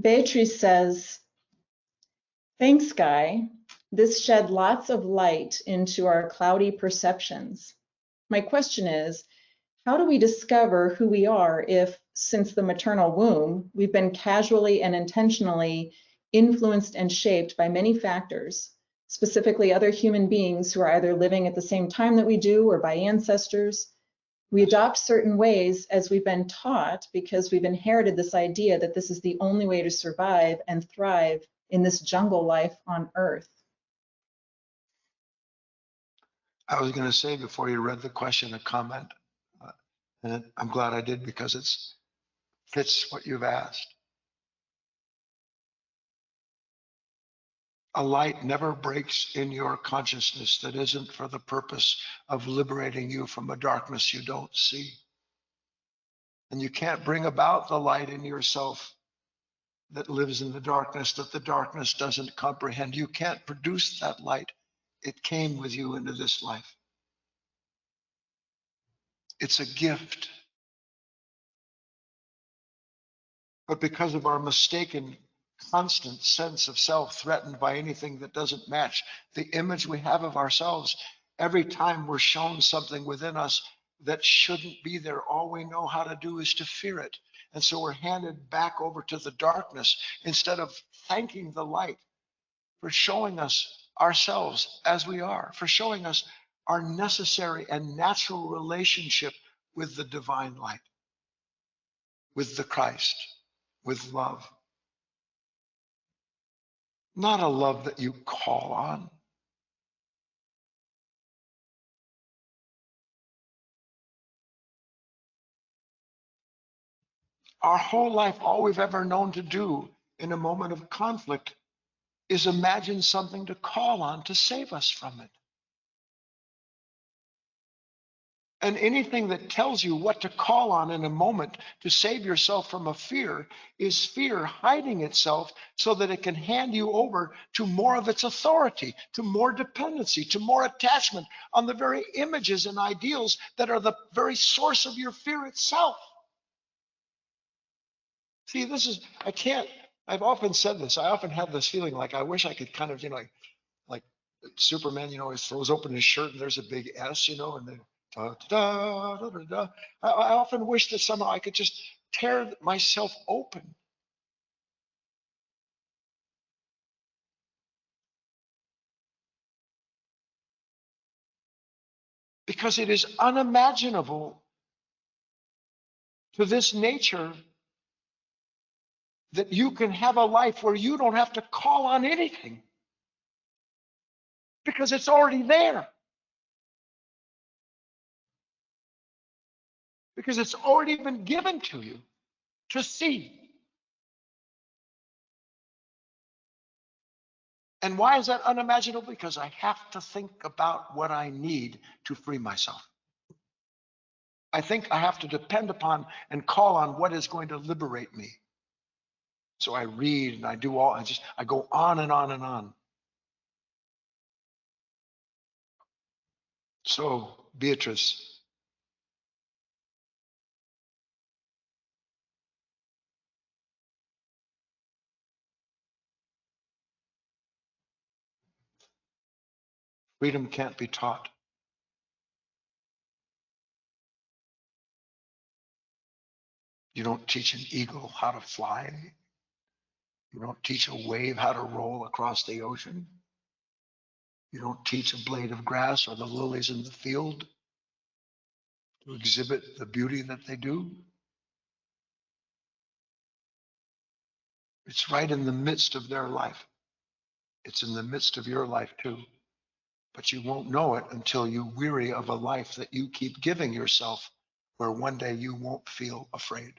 Beatrice says, thanks, Guy. This shed lots of light into our cloudy perceptions. My question is, how do we discover who we are if, since the maternal womb, we've been casually and intentionally influenced and shaped by many factors, specifically other human beings who are either living at the same time that we do or by ancestors? We adopt certain ways as we've been taught because we've inherited this idea that this is the only way to survive and thrive in this jungle life on Earth. I was going to say before you read the question, a comment, and I'm glad I did because it fits what you've asked. A light never breaks in your consciousness that isn't for the purpose of liberating you from a darkness you don't see. And you can't bring about the light in yourself that lives in the darkness that the darkness doesn't comprehend. You can't produce that light. It came with you into this life. It's a gift. But because of our mistaken constant sense of self threatened by anything that doesn't match the image we have of ourselves, every time we're shown something within us that shouldn't be there, all we know how to do is to fear it. And so we're handed back over to the darkness instead of thanking the light for showing us ourselves as we are, for showing us our necessary and natural relationship with the divine light, with the Christ, with love. Not a love that you call on. Our whole life, all we've ever known to do in a moment of conflict is imagine something to call on to save us from it. And anything that tells you what to call on in a moment to save yourself from a fear is fear hiding itself so that it can hand you over to more of its authority, to more dependency, to more attachment on the very images and ideals that are the very source of your fear itself. See, I've often said this. I often have this feeling like I wish I could kind of, like Superman, he throws open his shirt and there's a big S, and then da, da, da, da, da. I often wish that somehow I could just tear myself open. Because it is unimaginable to this nature that you can have a life where you don't have to call on anything. Because it's already there. Because it's already been given to you to see. And why is that unimaginable? Because I have to think about what I need to free myself. I think I have to depend upon and call on what is going to liberate me. So I read and I go on and on and on. So, Beatrice, freedom can't be taught. You don't teach an eagle how to fly. You don't teach a wave how to roll across the ocean. You don't teach a blade of grass or the lilies in the field to exhibit the beauty that they do. It's right in the midst of their life. It's in the midst of your life too. But you won't know it until you weary of a life that you keep giving yourself, where one day you won't feel afraid.